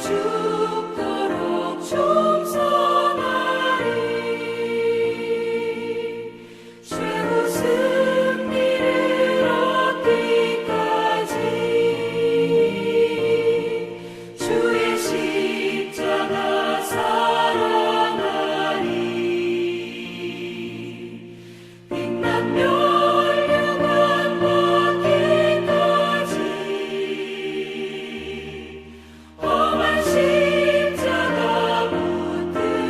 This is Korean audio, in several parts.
죽도록 충성하리. 최후 승리를 얻기까지 주의 십자가 사랑하리. 빛난 멸류관 받기까지 험한 십자가 붙들겠네.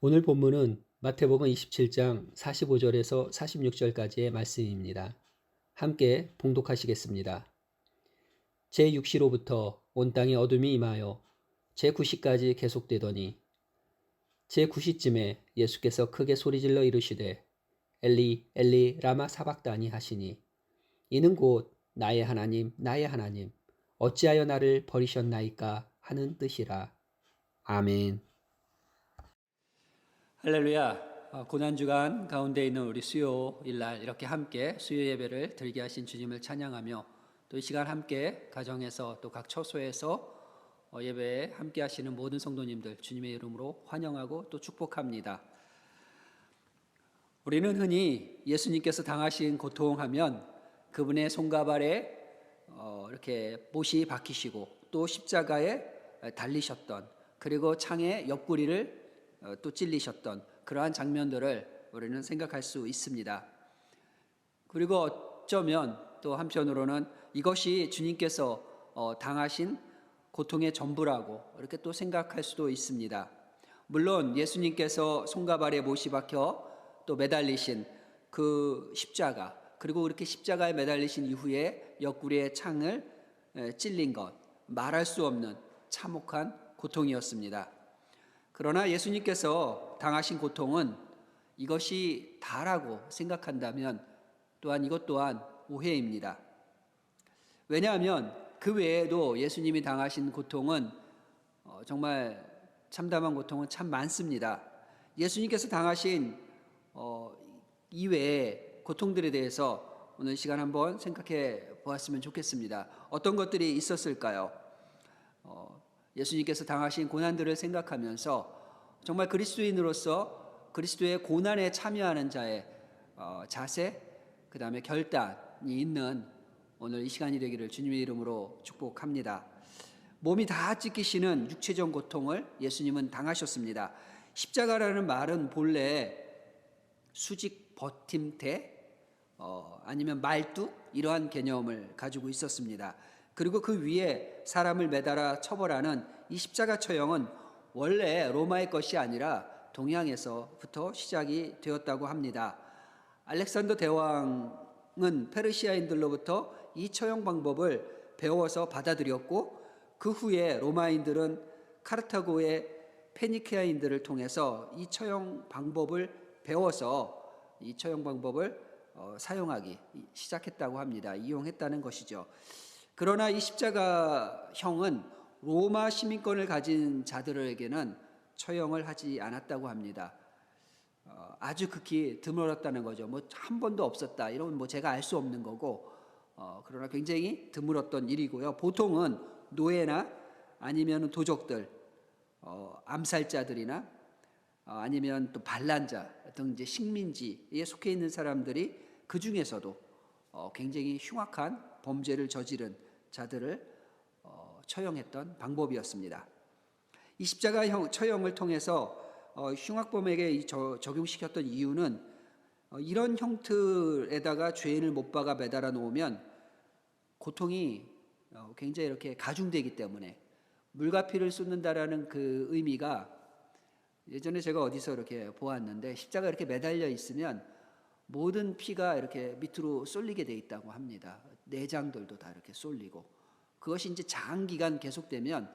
오늘 본문은 마태복음 27장 45절에서 46절까지의 말씀입니다. 함께 봉독하시겠습니다. 제6시로부터 온 땅에 어둠이 임하여 제9시까지 계속되더니 제9시쯤에 예수께서 크게 소리질러 이르시되 엘리 엘리 라마 사박다니 하시니 이는 곧 나의 하나님 나의 하나님 어찌하여 나를 버리셨나이까 하는 뜻이라. 아멘. 할렐루야. 고난주간 가운데 있는 우리 수요일날 이렇게 함께 수요 예배를 드리게 하신 주님을 찬양하며 또 이 시간 함께 가정에서 또 각 처소에서 예배에 함께 하시는 모든 성도님들 주님의 이름으로 환영하고 또 축복합니다. 우리는 흔히 예수님께서 당하신 고통하면 그분의 손과 발에 이렇게 못이 박히시고 또 십자가에 달리셨던, 그리고 창에 옆구리를 또 찔리셨던 그러한 장면들을 우리는 생각할 수 있습니다. 그리고 어쩌면 또 한편으로는 이것이 주님께서 당하신 고통의 전부라고 이렇게 또 생각할 수도 있습니다. 물론 예수님께서 손과 발에 못이 박혀 또 매달리신 그 십자가, 그리고 그렇게 십자가에 매달리신 이후에 옆구리에 창을 찔린 것, 말할 수 없는 참혹한 고통이었습니다. 그러나 예수님께서 당하신 고통은 이것이 다라고 생각한다면 또한 이것 또한 오해입니다. 왜냐하면 그 외에도 예수님이 당하신 고통은 정말 참담한 고통은 참 많습니다. 예수님께서 당하신 이외의 고통들에 대해서 오늘 시간 한번 생각해 보았으면 좋겠습니다. 어떤 것들이 있었을까요? 예수님께서 당하신 고난들을 생각하면서 정말 그리스도인으로서 그리스도의 고난에 참여하는 자의 자세, 그 다음에 결단이 있는 오늘 이 시간이 되기를 주님의 이름으로 축복합니다. 몸이 다 찢기시는 육체적 고통을 예수님은 당하셨습니다. 십자가라는 말은 본래 수직 버팀대 아니면 말뚝 이러한 개념을 가지고 있었습니다. 그리고 그 위에 사람을 매달아 처벌하는 이 십자가 처형은 원래 로마의 것이 아니라 동양에서부터 시작이 되었다고 합니다. 알렉산더 대왕은 페르시아인들로부터 이 처형 방법을 배워서 받아들였고, 그 후에 로마인들은 카르타고의 페니케아인들을 통해서 이 처형 방법을 배워서 이 처형 방법을 사용하기 시작했다고 합니다. 이용했다는 것이죠. 그러나 이 십자가형은 로마 시민권을 가진 자들에게는 처형을 하지 않았다고 합니다. 아주 극히 드물었다는 거죠. 뭐 한 번도 없었다, 이런 뭐 제가 알 수 없는 거고, 그러나 굉장히 드물었던 일이고요. 보통은 노예나 아니면 도적들, 암살자들이나 아니면 또 반란자 등 이제 식민지에 속해 있는 사람들이 그 중에서도 굉장히 흉악한 범죄를 저지른 자들을 처형했던 방법이었습니다. 이 십자가 처형을 통해서 흉악범에게 적용시켰던 이유는 이런 형틀에다가 죄인을 못 박아 매달아 놓으면 고통이 굉장히 이렇게 가중되기 때문에 물과 피를 쏟는다라는 그 의미가, 예전에 제가 어디서 이렇게 보았는데 십자가 이렇게 매달려 있으면 모든 피가 이렇게 밑으로 쏠리게 돼 있다고 합니다. 내장들도 다 이렇게 쏠리고, 그것이 이제 장기간 계속되면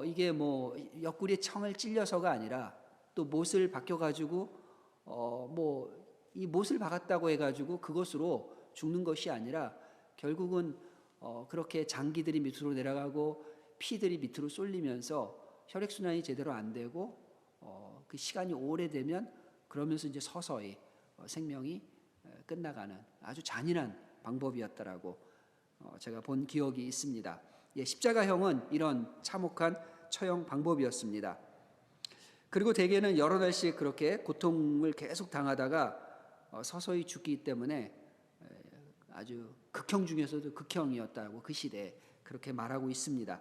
이게 뭐 옆구리에 청을 찔려서가 아니라 또 못을 박혀가지고 뭐 이 못을 박았다고 해가지고 그것으로 죽는 것이 아니라 결국은 그렇게 장기들이 밑으로 내려가고 피들이 밑으로 쏠리면서 혈액순환이 제대로 안 되고 그 시간이 오래되면 그러면서 이제 서서히 생명이 끝나가는 아주 잔인한 방법이었다라고 제가 본 기억이 있습니다. 예, 십자가형은 이런 참혹한 처형 방법이었습니다. 그리고 대개는 여러 달씩 그렇게 고통을 계속 당하다가 서서히 죽기 때문에 아주 극형 중에서도 극형이었다고 그 시대에 그렇게 말하고 있습니다.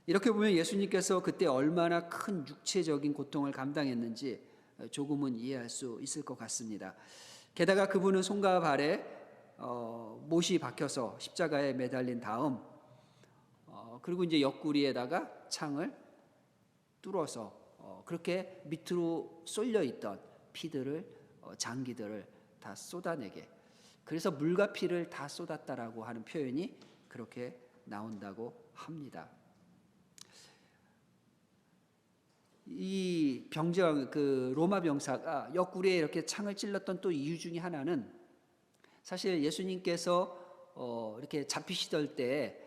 이렇게 보면 예수님께서 그때 얼마나 큰 육체적인 고통을 감당했는지 조금은 이해할 수 있을 것 같습니다. 게다가 그분은 손과 발에 못이 박혀서 십자가에 매달린 다음 그리고 이제 옆구리에다가 창을 뚫어서 그렇게 밑으로 쏠려 있던 피들을 장기들을 다 쏟아내게, 그래서 물과 피를 다 쏟았다라고 하는 표현이 그렇게 나온다고 합니다. 이 병정 그 로마 병사가 옆구리에 이렇게 창을 찔렀던 또 이유 중에 하나는 사실 예수님께서 이렇게 잡히시던 때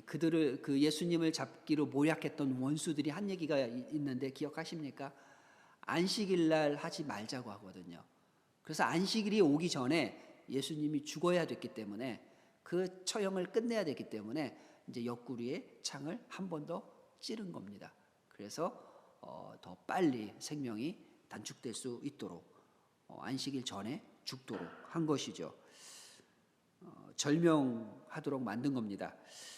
그들을 그 예수님을 잡기로 모략했던 원수들이 한 얘기가 있는데 기억하십니까? 안식일 날 하지 말자고 하거든요. 그래서 안식일이 오기 전에 예수님이 죽어야 됐기 때문에 그 처형을 끝내야 됐기 때문에 이제 옆구리에 창을 한 번 더 찌른 겁니다. 그래서 더 빨리 생명이 단축될 수 있도록 안식일 전에 죽도록 한 것이죠. 절명하도록 만든 겁니다.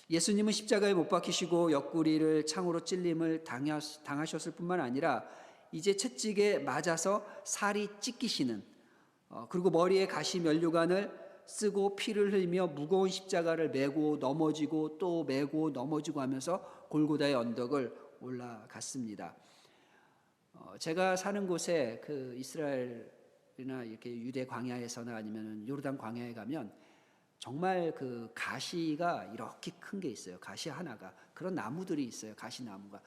예수님은 십자가에 못 박히시고 옆구리를 창으로 찔림을 당하셨을 뿐만 아니라 이제 채찍에 맞아서 살이 찢기시는 그리고 머리에 가시 면류관을 쓰고 피를 흘리며 무거운 십자가를 메고 넘어지고 또 메고 넘어지고 하면서 골고다의 언덕을 올라갔습니다. 제가 사는 곳에 그 이스라엘이나 이렇게 유대 광야에서나 아니면 요르단 광야에 가면 정말 그 가시가 이렇게 큰 게 있어요. 가시 하나가, 그런 나무들이 있어요. 가시나무가.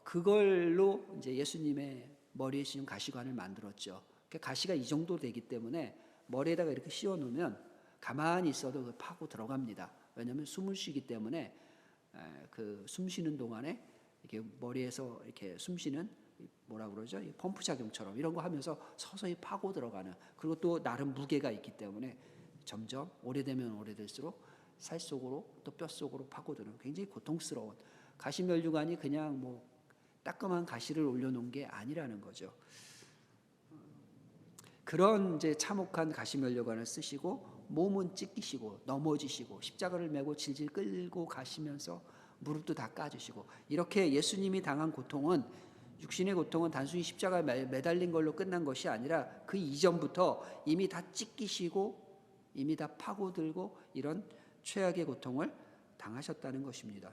그걸로 이제 예수님의 머리에 씌운 가시관을 만들었죠. 가시가 이 정도 되기 때문에 머리에다가 이렇게 씌워 놓으면 가만히 있어도 파고 들어갑니다. 왜냐하면 숨을 쉬기 때문에 그 숨 쉬는 동안에 이렇게 머리에서 이렇게 숨 쉬는 뭐라 그러죠? 펌프 작용처럼 이런 거 하면서 서서히 파고 들어가는, 그리고 또 나름 무게가 있기 때문에 점점 오래되면 오래될수록 살 속으로 또 뼈 속으로 파고드는 굉장히 고통스러운, 가시면류관이 그냥 뭐 따끔한 가시를 올려놓은 게 아니라는 거죠. 그런 이제 참혹한 가시면류관을 쓰시고 몸은 찢기시고 넘어지시고 십자가를 메고 질질 끌고 가시면서 무릎도 다 까주시고, 이렇게 예수님이 당한 고통은, 육신의 고통은 단순히 십자가에 매달린 걸로 끝난 것이 아니라 그 이전부터 이미 다 찢기시고 이미 다 파고들고 이런 최악의 고통을 당하셨다는 것입니다.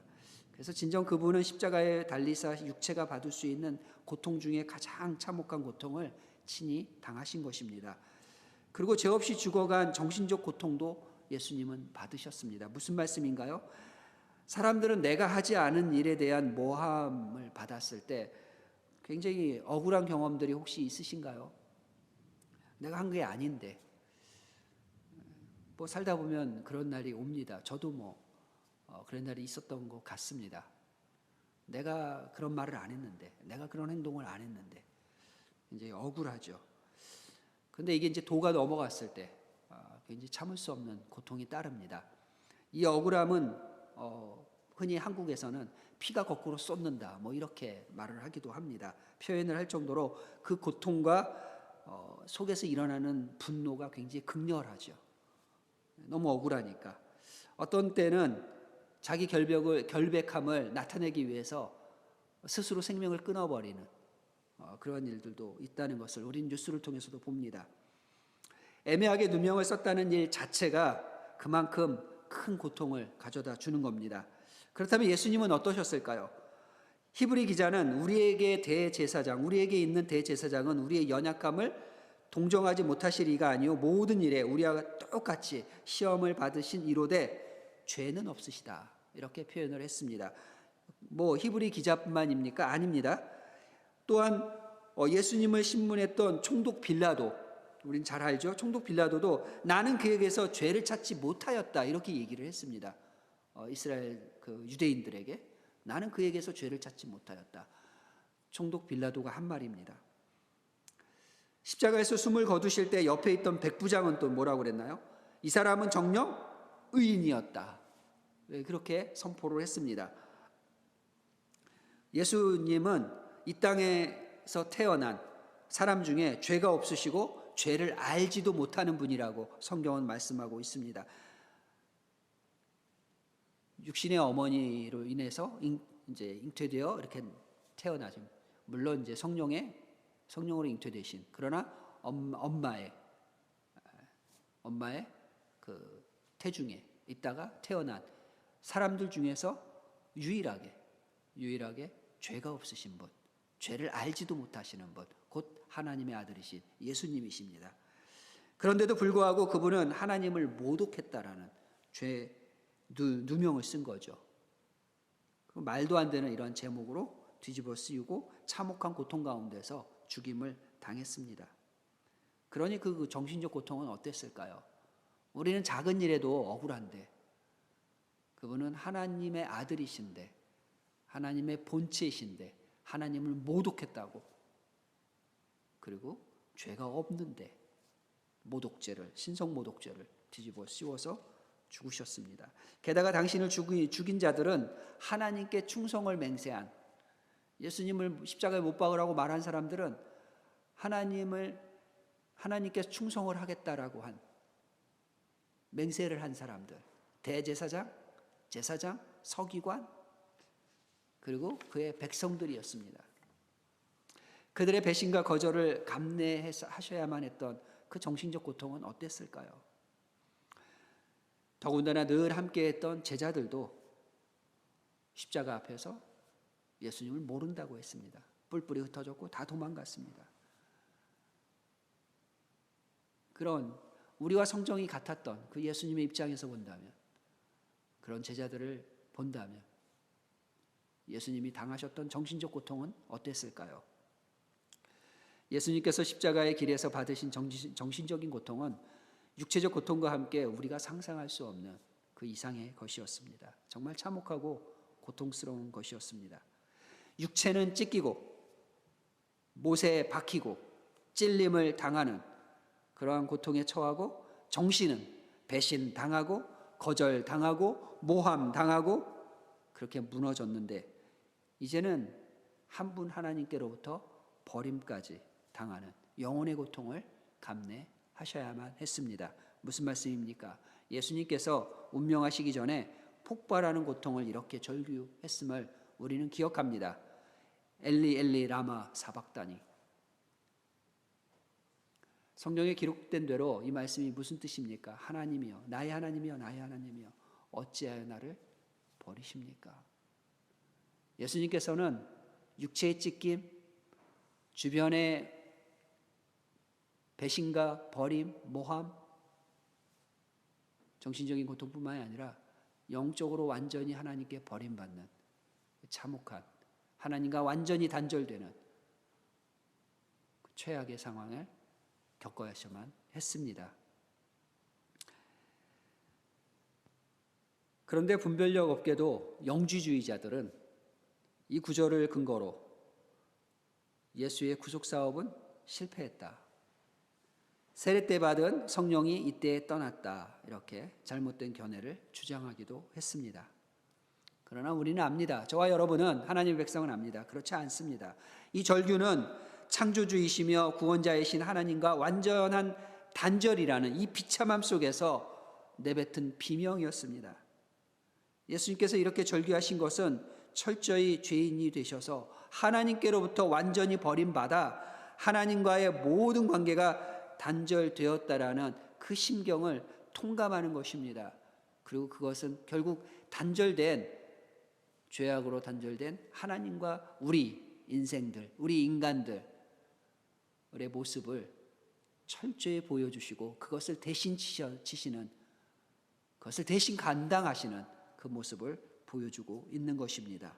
그래서 진정 그분은 십자가에 달리사 육체가 받을 수 있는 고통 중에 가장 참혹한 고통을 친히 당하신 것입니다. 그리고 죄 없이 죽어간 정신적 고통도 예수님은 받으셨습니다. 무슨 말씀인가요? 사람들은 내가 하지 않은 일에 대한 모함을 받았을 때 굉장히 억울한 경험들이 혹시 있으신가요? 내가 한 게 아닌데. 뭐 살다 보면 그런 날이 옵니다. 저도 뭐 그런 날이 있었던 것 같습니다. 내가 그런 말을 안 했는데, 내가 그런 행동을 안 했는데 이제 억울하죠. 근데 이게 이제 도가 넘어갔을 때 굉장히 참을 수 없는 고통이 따릅니다. 이 억울함은 흔히 한국에서는 피가 거꾸로 쏟는다 뭐 이렇게 말을 하기도 합니다. 표현을 할 정도로 그 고통과 속에서 일어나는 분노가 굉장히 극렬하죠. 너무 억울하니까. 어떤 때는 자기 결백함을 나타내기 위해서 스스로 생명을 끊어버리는 그런 일들도 있다는 것을 우린 뉴스를 통해서도 봅니다. 애매하게 누명을 썼다는 일 자체가 그만큼 큰 고통을 가져다 주는 겁니다. 그렇다면 예수님은 어떠셨을까요? 히브리 기자는 우리에게 있는 대제사장은 우리의 연약함을 동정하지 못하실 이가 아니요 모든 일에 우리와 똑같이 시험을 받으신 이로되 죄는 없으시다, 이렇게 표현을 했습니다. 뭐 히브리 기자뿐만입니까? 아닙니다. 또한 예수님을 신문했던 총독 빌라도, 우린 잘 알죠? 총독 빌라도도 나는 그에게서 죄를 찾지 못하였다 이렇게 얘기를 했습니다. 이스라엘 그 유대인들에게. 나는 그에게서 죄를 찾지 못하였다. 총독 빌라도가 한 말입니다. 십자가에서 숨을 거두실 때 옆에 있던 백부장은 또 뭐라고 그랬나요? 이 사람은 정녕 의인이었다. 그렇게 선포를 했습니다. 예수님은 이 땅에서 태어난 사람 중에 죄가 없으시고 죄를 알지도 못하는 분이라고 성경은 말씀하고 있습니다. 육신의 어머니로 인해서 이제 잉태되어 이렇게 태어나죠. 물론 이제 성령으로 잉태되신, 그러나 엄마의 그 태중에 있다가 태어난 사람들 중에서 유일하게 죄가 없으신 분, 죄를 알지도 못하시는 분, 곧 하나님의 아들이신 예수님이십니다. 그런데도 불구하고 그분은 하나님을 모독했다라는 죄 누명을 쓴 거죠. 말도 안 되는 이런 제목으로 뒤집어 쓰이고 참혹한 고통 가운데서 죽임을 당했습니다. 그러니 그 정신적 고통은 어땠을까요? 우리는 작은 일에도 억울한데 그분은 하나님의 아들이신데, 하나님의 본체이신데 하나님을 모독했다고, 그리고 죄가 없는데 신성 모독죄를 뒤집어 씌워서 죽으셨습니다. 게다가 당신을 죽인 자들은 하나님께 충성을 맹세한, 예수님을 십자가에 못 박으라고 말한 사람들은 하나님께 충성을 하겠다라고 한, 맹세를 한 사람들, 대제사장, 제사장, 서기관, 그리고 그의 백성들이었습니다. 그들의 배신과 거절을 감내하셔야만 했던 그 정신적 고통은 어땠을까요? 더군다나 늘 함께했던 제자들도 십자가 앞에서 예수님을 모른다고 했습니다. 뿔뿔이 흩어졌고 다 도망갔습니다. 그런 우리와 성정이 같았던 그 예수님의 입장에서 본다면, 그런 제자들을 본다면 예수님이 당하셨던 정신적 고통은 어땠을까요? 예수님께서 십자가의 길에서 받으신 정신적인 고통은 육체적 고통과 함께 우리가 상상할 수 없는 그 이상의 것이었습니다. 정말 참혹하고 고통스러운 것이었습니다. 육체는 찢기고 못에 박히고 찔림을 당하는 그러한 고통에 처하고, 정신은 배신당하고 거절당하고 모함당하고 그렇게 무너졌는데, 이제는 한 분 하나님께로부터 버림까지 당하는 영혼의 고통을 감내하셔야만 했습니다. 무슨 말씀입니까? 예수님께서 운명하시기 전에 폭발하는 고통을 이렇게 절규했음을 우리는 기억합니다. 엘리 엘리 라마 사박다니. 성경에 기록된 대로 이 말씀이 무슨 뜻입니까? 하나님이여, 나의 하나님이여, 나의 하나님이여, 어찌하여 나를 버리십니까? 예수님께서는 육체의 찢김, 주변의 배신과 버림, 모함, 정신적인 고통뿐만이 아니라 영적으로 완전히 하나님께 버림받는 참혹한, 하나님과 완전히 단절되는 최악의 상황을 겪어야만 했습니다. 그런데 분별력 없게도 영지주의자들은 이 구절을 근거로 예수의 구속 사업은 실패했다, 세례 때 받은 성령이 이때 떠났다, 이렇게 잘못된 견해를 주장하기도 했습니다. 그러나 우리는 압니다. 저와 여러분은, 하나님의 백성은 압니다. 그렇지 않습니다. 이 절규는 창조주이시며 구원자이신 하나님과 완전한 단절이라는 이 비참함 속에서 내뱉은 비명이었습니다. 예수님께서 이렇게 절규하신 것은 철저히 죄인이 되셔서 하나님께로부터 완전히 버림받아 하나님과의 모든 관계가 단절되었다라는 그 심경을 통감하는 것입니다. 그리고 그것은 결국 죄악으로 단절된 하나님과 우리 인생들, 우리 인간들의 모습을 철저히 보여주시고 그것을 대신 지시는, 그것을 대신 감당하시는 그 모습을 보여주고 있는 것입니다.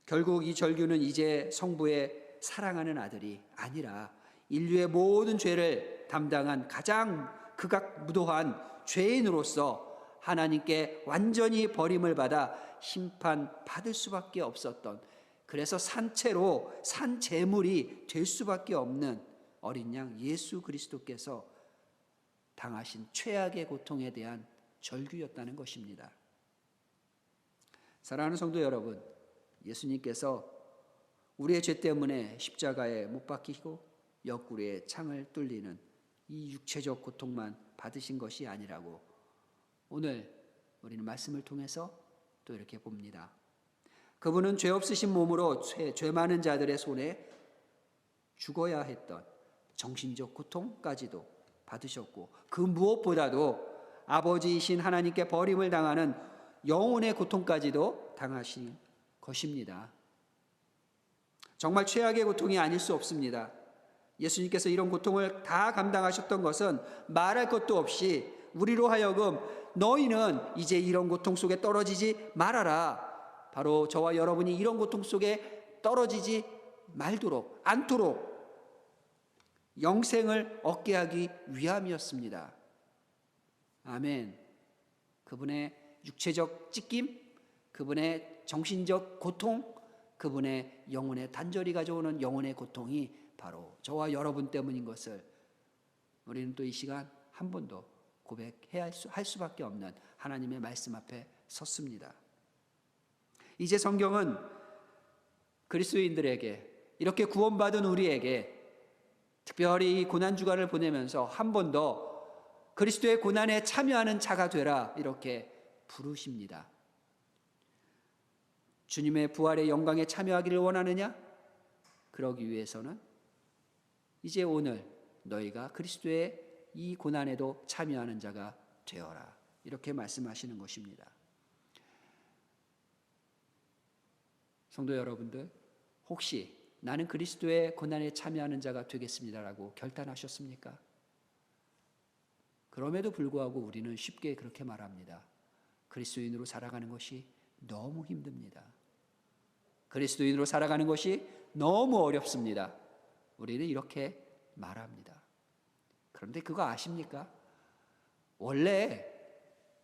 결국 이 절규는 이제 성부의 사랑하는 아들이 아니라 인류의 모든 죄를 담당한 가장 극악무도한 죄인으로서 하나님께 완전히 버림을 받아 심판받을 수밖에 없었던, 그래서 산채로 산제물이 될 수밖에 없는 어린 양 예수 그리스도께서 당하신 최악의 고통에 대한 절규였다는 것입니다. 사랑하는 성도 여러분, 예수님께서 우리의 죄 때문에 십자가에 못 박히고 옆구리에 창을 뚫리는 이 육체적 고통만 받으신 것이 아니라고 오늘 우리는 말씀을 통해서 또 이렇게 봅니다. 그분은 죄 없으신 몸으로 죄 많은 자들의 손에 죽어야 했던 정신적 고통까지도 받으셨고, 그 무엇보다도 아버지이신 하나님께 버림을 당하는 영혼의 고통까지도 당하신 것입니다. 정말 최악의 고통이 아닐 수 없습니다. 예수님께서 이런 고통을 다 감당하셨던 것은 말할 것도 없이 우리로 하여금 너희는 이제 이런 고통 속에 떨어지지 말아라, 바로 저와 여러분이 이런 고통 속에 떨어지지 말도록, 않도록 영생을 얻게 하기 위함이었습니다. 아멘. 그분의 육체적 찢김, 그분의 정신적 고통, 그분의 영혼의 단절이 가져오는 영혼의 고통이 바로 저와 여러분 때문인 것을 우리는 또 이 시간 한 번 더 고백해야 할 수밖에 없는 하나님의 말씀 앞에 섰습니다. 이제 성경은 그리스도인들에게, 이렇게 구원받은 우리에게 특별히 이 고난주간을 보내면서 한 번 더 그리스도의 고난에 참여하는 자가 되라, 이렇게 부르십니다. 주님의 부활의 영광에 참여하기를 원하느냐? 그러기 위해서는 이제 오늘 너희가 그리스도의 이 고난에도 참여하는 자가 되어라, 이렇게 말씀하시는 것입니다. 성도 여러분들, 혹시 나는 그리스도의 고난에 참여하는 자가 되겠습니다라고 결단하셨습니까? 그럼에도 불구하고 우리는 쉽게 그렇게 말합니다. 그리스도인으로 살아가는 것이 너무 힘듭니다. 그리스도인으로 살아가는 것이 너무 어렵습니다. 우리는 이렇게 말합니다. 그런데 그거 아십니까? 원래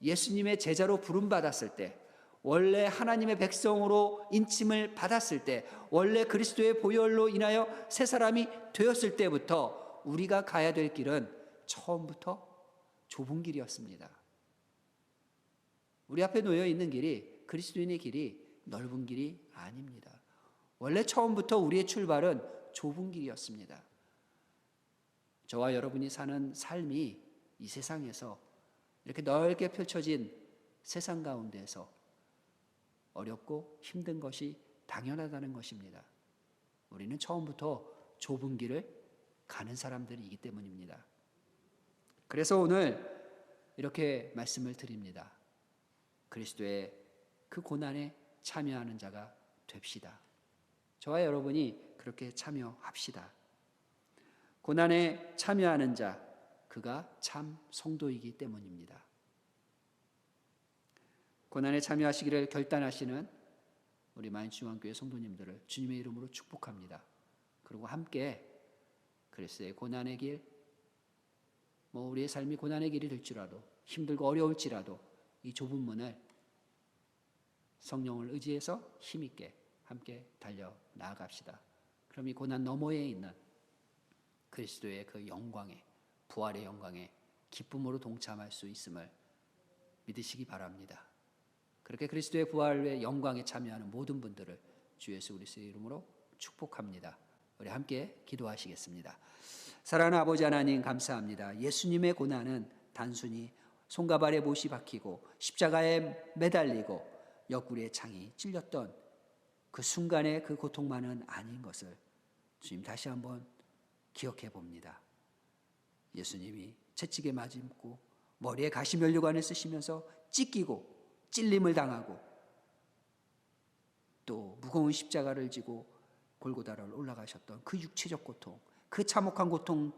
예수님의 제자로 부름받았을 때, 원래 하나님의 백성으로 인침을 받았을 때, 원래 그리스도의 보혈로 인하여 새 사람이 되었을 때부터 우리가 가야 될 길은 처음부터 좁은 길이었습니다. 우리 앞에 놓여 있는 길이, 그리스도인의 길이 넓은 길이 아닙니다. 원래 처음부터 우리의 출발은 좁은 길이었습니다. 저와 여러분이 사는 삶이 이 세상에서 이렇게 넓게 펼쳐진 세상 가운데서 어렵고 힘든 것이 당연하다는 것입니다. 우리는 처음부터 좁은 길을 가는 사람들이기 때문입니다. 그래서 오늘 이렇게 말씀을 드립니다. 그리스도의 그 고난에 참여하는 자가 됩시다. 저와 여러분이 그렇게 참여합시다. 고난에 참여하는 자, 그가 참 성도이기 때문입니다. 고난에 참여하시기를 결단하시는 우리 마인중앙교회 성도님들을 주님의 이름으로 축복합니다. 그리고 함께 그리스도의 고난의 길, 우리의 삶이 고난의 길이 될지라도, 힘들고 어려울지라도 이 좁은 문을 성령을 의지해서 힘있게 함께 달려 나아갑시다. 그럼 이 고난 너머에 있는 그리스도의 그 영광에, 부활의 영광에 기쁨으로 동참할 수 있음을 믿으시기 바랍니다. 그렇게 그리스도의 부활의 영광에 참여하는 모든 분들을 주 예수 그리스도의 이름으로 축복합니다. 우리 함께 기도하시겠습니다. 사랑하는 아버지 하나님, 감사합니다. 예수님의 고난은 단순히 손과 발에 못이 박히고 십자가에 매달리고 옆구리에 창이 찔렸던 그 순간의 그 고통만은 아닌 것을 주님 다시 한번 기억해 봅니다. 예수님이 채찍에 맞고 머리에 가시면류관을 쓰시면서 찢기고 찔림을 당하고 또 무거운 십자가를 지고 골고다를 올라가셨던 그 육체적 고통, 그 참혹한 고통,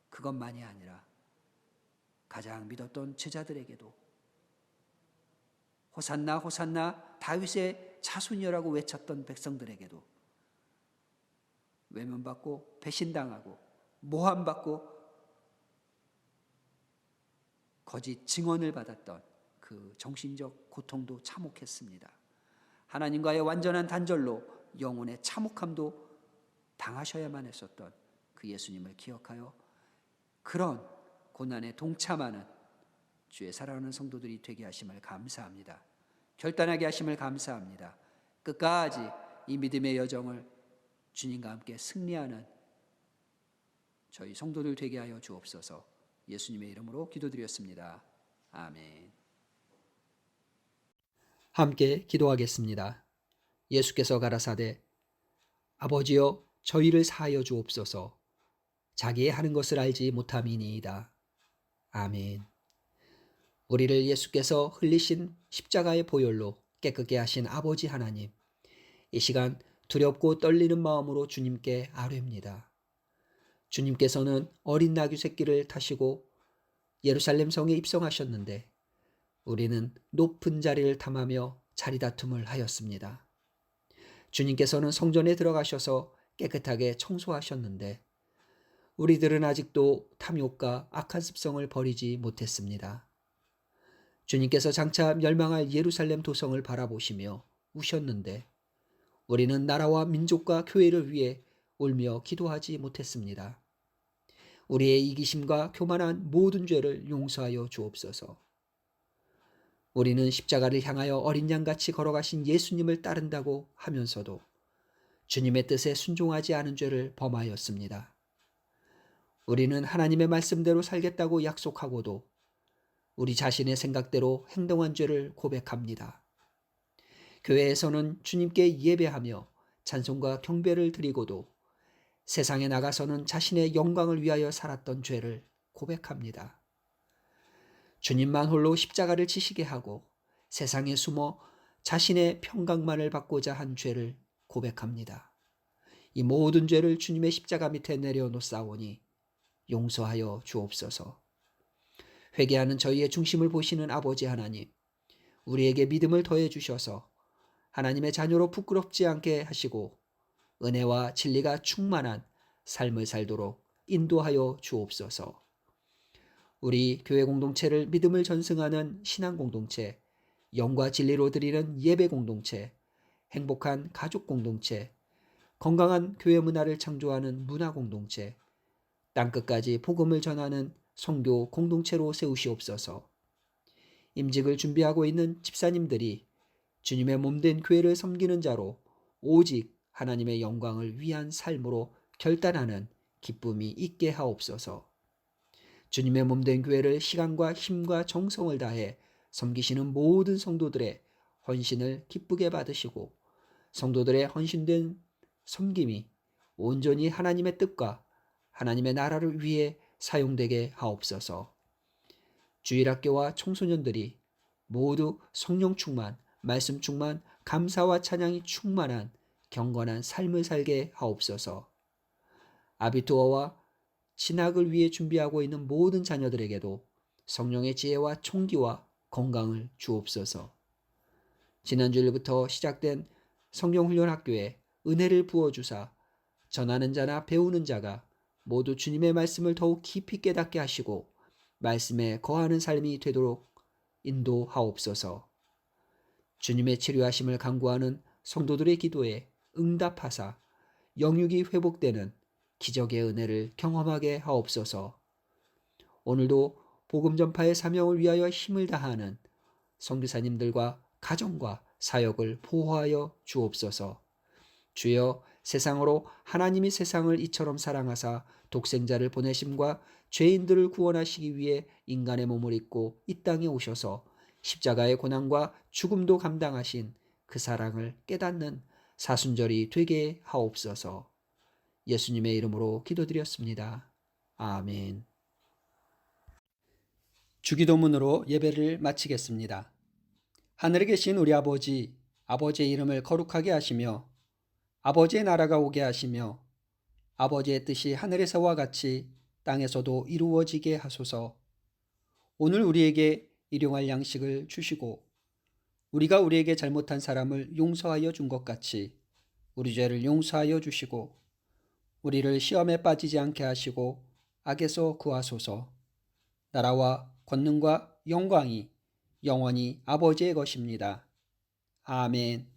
그것만이 아니라 가장 믿었던 제자들에게도 호산나 호산나 다윗의 자손이라고 외쳤던 백성들에게도 외면받고 배신당하고 모함받고 거짓 증언을 받았던 그 정신적 고통도 참혹했습니다. 하나님과의 완전한 단절로 영혼의 참혹함도 당하셔야만 했었던 그 예수님을 기억하여 그런 고난에 동참하는 주의 사랑하는 성도들이 되게 하심을 감사합니다. 결단하게 하심을 감사합니다. 끝까지 이 믿음의 여정을 주님과 함께 승리하는 저희 성도들 되게 하여 주옵소서. 예수님의 이름으로 기도드렸습니다. 아멘. 함께 기도하겠습니다. 예수께서 가라사대 아버지여 저희를 사하여 주옵소서. 자기의 하는 것을 알지 못함이니이다. 아멘. 우리를 예수께서 흘리신 십자가의 보혈로 깨끗게 하신 아버지 하나님, 이 시간 두렵고 떨리는 마음으로 주님께 아뢰옵니다. 주님께서는 어린 나귀 새끼를 타시고 예루살렘 성에 입성하셨는데 우리는 높은 자리를 탐하며 자리다툼을 하였습니다. 주님께서는 성전에 들어가셔서 깨끗하게 청소하셨는데 우리들은 아직도 탐욕과 악한 습성을 버리지 못했습니다. 주님께서 장차 멸망할 예루살렘 도성을 바라보시며 우셨는데 우리는 나라와 민족과 교회를 위해 울며 기도하지 못했습니다. 우리의 이기심과 교만한 모든 죄를 용서하여 주옵소서. 우리는 십자가를 향하여 어린 양같이 걸어가신 예수님을 따른다고 하면서도 주님의 뜻에 순종하지 않은 죄를 범하였습니다. 우리는 하나님의 말씀대로 살겠다고 약속하고도 우리 자신의 생각대로 행동한 죄를 고백합니다. 교회에서는 주님께 예배하며 찬송과 경배를 드리고도 세상에 나가서는 자신의 영광을 위하여 살았던 죄를 고백합니다. 주님만 홀로 십자가를 지시게 하고 세상에 숨어 자신의 평강만을 받고자 한 죄를 고백합니다. 이 모든 죄를 주님의 십자가 밑에 내려놓사오니 용서하여 주옵소서. 회개하는 저희의 중심을 보시는 아버지 하나님, 우리에게 믿음을 더해 주셔서 하나님의 자녀로 부끄럽지 않게 하시고 은혜와 진리가 충만한 삶을 살도록 인도하여 주옵소서. 우리 교회 공동체를 믿음을 전승하는 신앙 공동체, 영과 진리로 드리는 예배 공동체, 행복한 가족 공동체, 건강한 교회 문화를 창조하는 문화 공동체, 땅끝까지 복음을 전하는 선교 공동체로 세우시옵소서. 임직을 준비하고 있는 집사님들이 주님의 몸된 교회를 섬기는 자로 오직 하나님의 영광을 위한 삶으로 결단하는 기쁨이 있게 하옵소서. 주님의 몸된 교회를 시간과 힘과 정성을 다해 섬기시는 모든 성도들의 헌신을 기쁘게 받으시고 성도들의 헌신된 섬김이 온전히 하나님의 뜻과 하나님의 나라를 위해 사용되게 하옵소서. 주일학교와 청소년들이 모두 성령 충만, 말씀 충만, 감사와 찬양이 충만한 경건한 삶을 살게 하옵소서. 아비투어와 신학을 위해 준비하고 있는 모든 자녀들에게도 성령의 지혜와 총기와 건강을 주옵소서. 지난주일부터 시작된 성경훈련학교에 은혜를 부어주사 전하는 자나 배우는 자가 모두 주님의 말씀을 더욱 깊이 깨닫게 하시고 말씀에 거하는 삶이 되도록 인도하옵소서. 주님의 치료하심을 간구하는 성도들의 기도에 응답하사 영육이 회복되는 기적의 은혜를 경험하게 하옵소서. 오늘도 복음 전파의 사명을 위하여 힘을 다하는 선교사님들과 가정과 사역을 보호하여 주옵소서. 주여, 세상으로 하나님이 세상을 이처럼 사랑하사 독생자를 보내심과 죄인들을 구원하시기 위해 인간의 몸을 입고 이 땅에 오셔서 십자가의 고난과 죽음도 감당하신 그 사랑을 깨닫는 사순절이 되게 하옵소서. 예수님의 이름으로 기도드렸습니다. 아멘. 주기도문으로 예배를 마치겠습니다. 하늘에 계신 우리 아버지, 아버지의 이름을 거룩하게 하시며 아버지의 나라가 오게 하시며 아버지의 뜻이 하늘에서와 같이 땅에서도 이루어지게 하소서. 오늘 우리에게 일용할 양식을 주시고 우리가 우리에게 잘못한 사람을 용서하여 준 것 같이 우리 죄를 용서하여 주시고 우리를 시험에 빠지지 않게 하시고 악에서 구하소서. 나라와 권능과 영광이 영원히 아버지의 것입니다. 아멘.